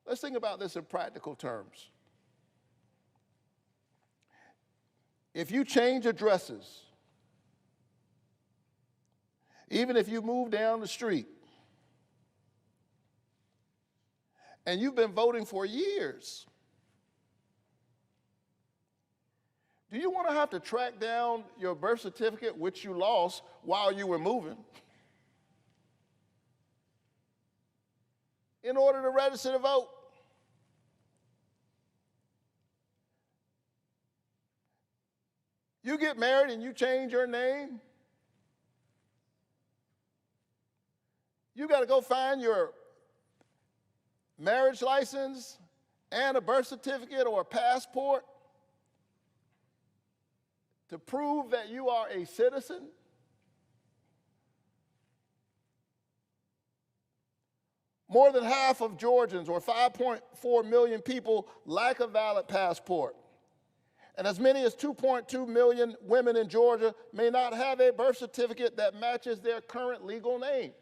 [SPEAKER 9] Let's think about this in practical terms. If you change addresses, even if you move down the street, and you've been voting for years, do you want to have to track down your birth certificate, which you lost while you were moving, in order to register to vote? You get married and you change your name, you got to go find your marriage license and a birth certificate or a passport to prove that you are a citizen? More than half of Georgians, or 5.4 million people, lack a valid passport. And as many as 2.2 million women in Georgia may not have a birth certificate that matches their current legal name.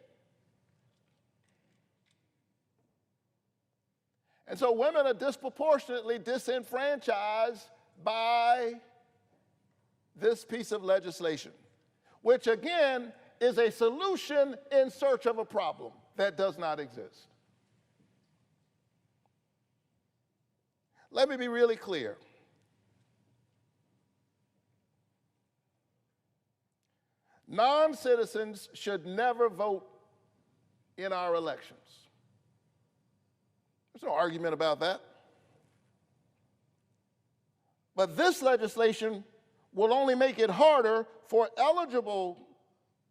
[SPEAKER 9] And so women are disproportionately disenfranchised by this piece of legislation, which again is a solution in search of a problem that does not exist. Let me be really clear. Non-citizens should never vote in our elections. There's no argument about that. But this legislation will only make it harder for eligible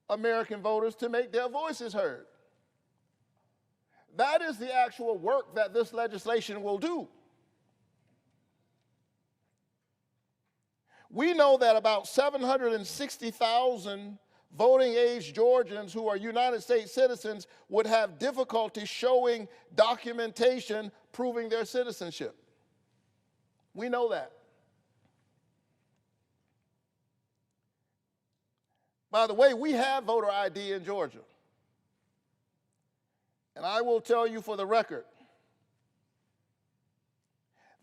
[SPEAKER 9] American voters to make their voices heard. That is the actual work that this legislation will do. We know that about 760,000 voting-age Georgians who are United States citizens would have difficulty showing documentation proving their citizenship. We know that. By the way, we have voter ID in Georgia. And I will tell you for the record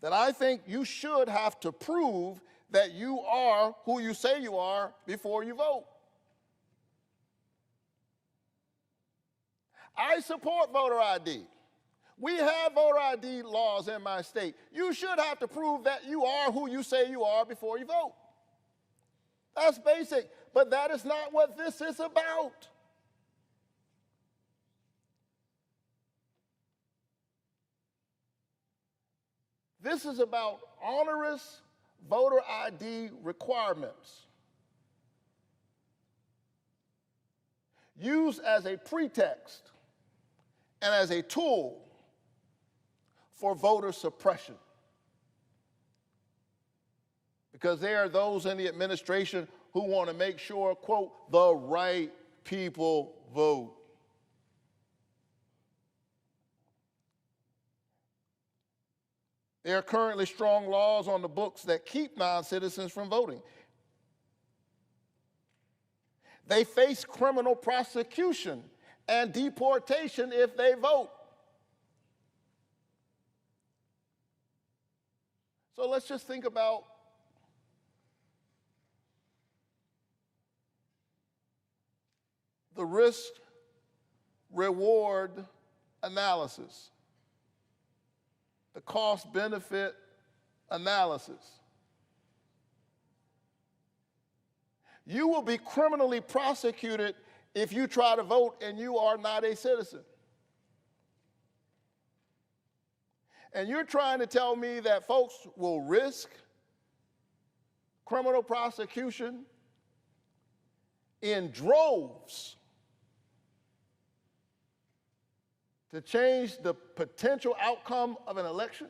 [SPEAKER 9] that I think you should have to prove that you are who you say you are before you vote. I support voter ID. We have voter ID laws in my state. You should have to prove that you are who you say you are before you vote. That's basic, but that is not what this is about. This is about onerous voter ID requirements used as a pretext and as a tool for voter suppression. Because there are those in the administration who want to make sure, quote, the right people vote. There are currently strong laws on the books that keep non-citizens from voting. They face criminal prosecution and deportation if they vote. So let's just think about the risk-reward analysis, the cost-benefit analysis. You will be criminally prosecuted if you try to vote and you are not a citizen. And you're trying to tell me that folks will risk criminal prosecution in droves to change the potential outcome of an election?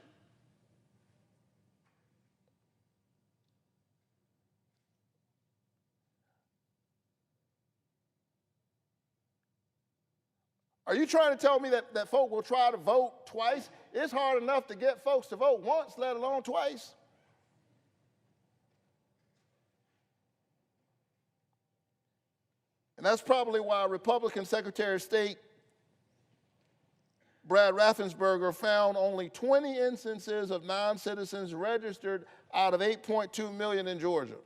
[SPEAKER 9] Are you trying to tell me that folk will try to vote twice? It's hard enough to get folks to vote once, let alone twice. And that's probably why Republican Secretary of State Brad Raffensperger found only 20 instances of non-citizens registered out of 8.2 million in Georgia.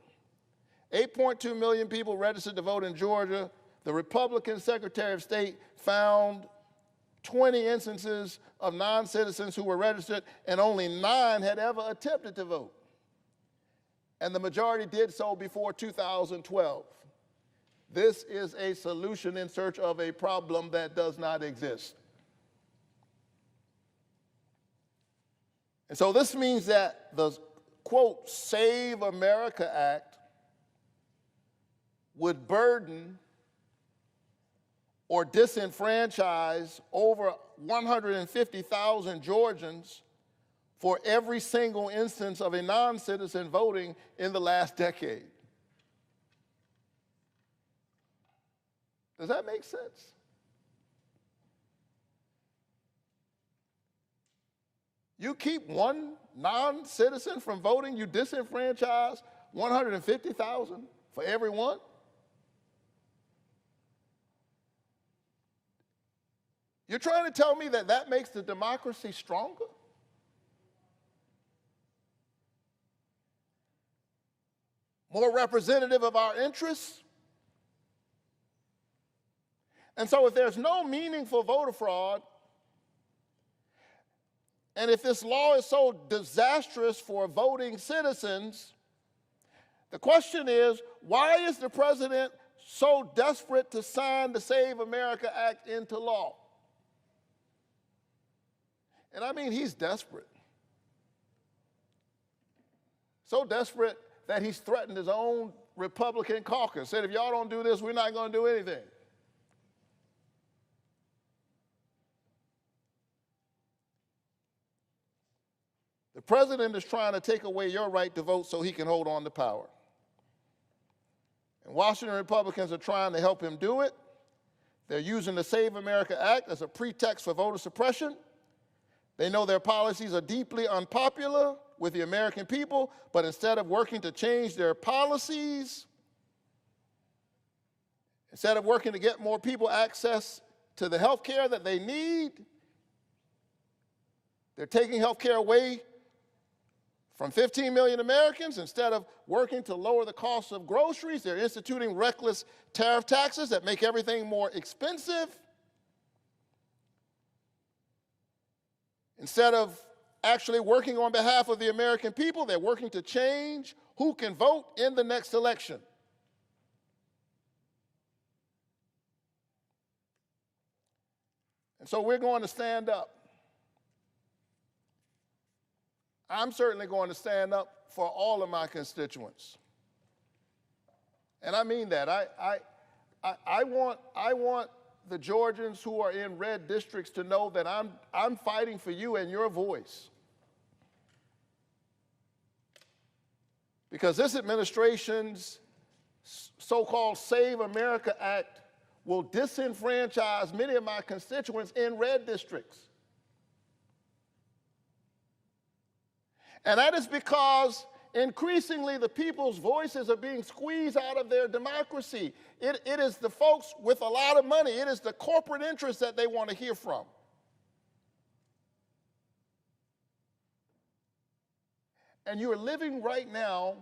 [SPEAKER 9] 8.2 million people registered to vote in Georgia. The Republican Secretary of State found 20 instances of non-citizens who were registered, and only 9 had ever attempted to vote. And the majority did so before 2012. This is a solution in search of a problem that does not exist. And so this means that the, quote, Save America Act would burden or disenfranchise over 150,000 Georgians for every single instance of a non-citizen voting in the last decade. Does that make sense? You keep one non-citizen from voting, you disenfranchise 150,000 for everyone? You're trying to tell me that that makes the democracy stronger? More representative of our interests? And so if there's no meaningful voter fraud, and if this law is so disastrous for voting citizens, the question is, why is the president so desperate to sign the Save America Act into law? And I mean, he's desperate. So desperate that he's threatened his own Republican caucus, said, if y'all don't do this, we're not going to do anything. The president is trying to take away your right to vote so he can hold on to power. And Washington Republicans are trying to help him do it. They're using the Save America Act as a pretext for voter suppression. They know their policies are deeply unpopular with the American people, but instead of working to change their policies, instead of working to get more people access to the health care that they need, they're taking health care away from 15 million Americans. Instead of working to lower the cost of groceries, they're instituting reckless tariff taxes that make everything more expensive. Instead of actually working on behalf of the American people, they're working to change who can vote in the next election. And so we're going to stand up. I'm certainly going to stand up for all of my constituents. And I mean that. I want the Georgians who are in red districts to know that I'm fighting for you and your voice. Because this administration's so-called Save America Act will disenfranchise many of my constituents in red districts. And that is because increasingly the people's voices are being squeezed out of their democracy. It is the folks with a lot of money, it is the corporate interests that they want to hear from. And you're living right now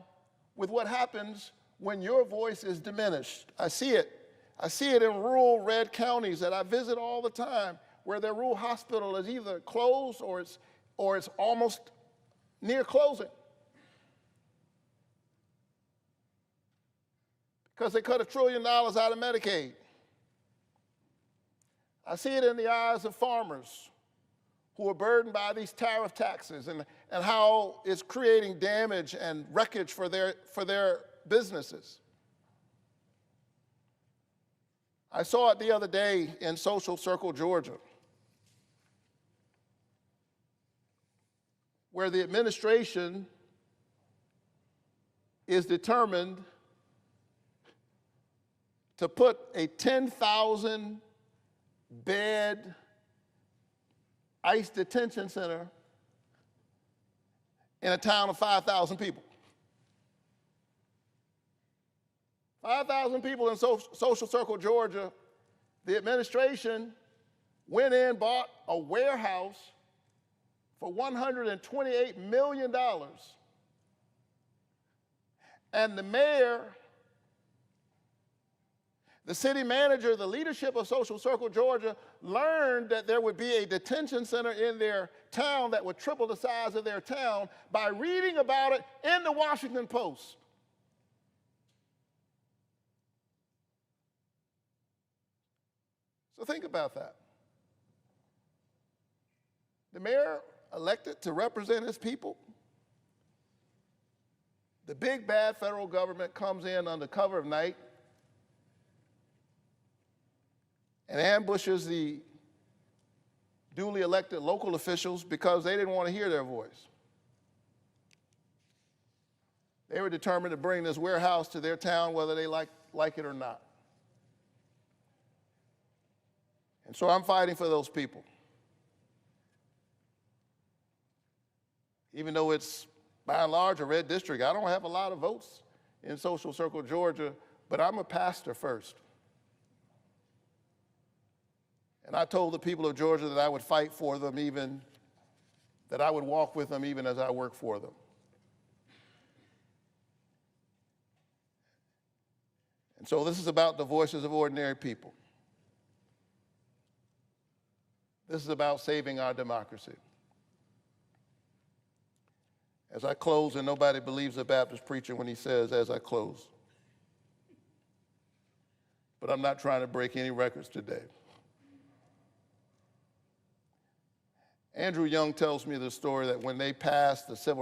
[SPEAKER 9] with what happens when your voice is diminished. I see it. I see it in rural red counties that I visit all the time, where their rural hospital is either closed or it's almost near closing. Because they cut $1 trillion out of Medicaid. I see it in the eyes of farmers who are burdened by these tariff taxes and how it's creating damage and wreckage for their businesses. I saw it the other day in Social Circle, Georgia, where the administration is determined to put a 10,000-bed ICE detention center in a town of 5,000 people. 5,000 people in Social Circle, Georgia. The administration went in, bought a warehouse for $128 million. And the mayor, the city manager, the leadership of Social Circle, Georgia, learned that there would be a detention center in their town that would triple the size of their town by reading about it in the Washington Post. So think about that. The mayor elected to represent his people. The big bad federal government comes in under cover of night and ambushes the duly elected local officials because they didn't want to hear their voice. They were determined to bring this warehouse to their town whether they like it or not. And so I'm fighting for those people. Even though it's, by and large, a red district, I don't have a lot of votes in Social Circle, Georgia, but I'm a pastor first. And I told the people of Georgia that I would fight for them that I would walk with them even as I work for them. And so this is about the voices of ordinary people. This is about saving our democracy. As I close, and nobody believes a Baptist preacher when he says, as I close. But I'm not trying to break any records today. Andrew Young tells me the story that when they passed the Civil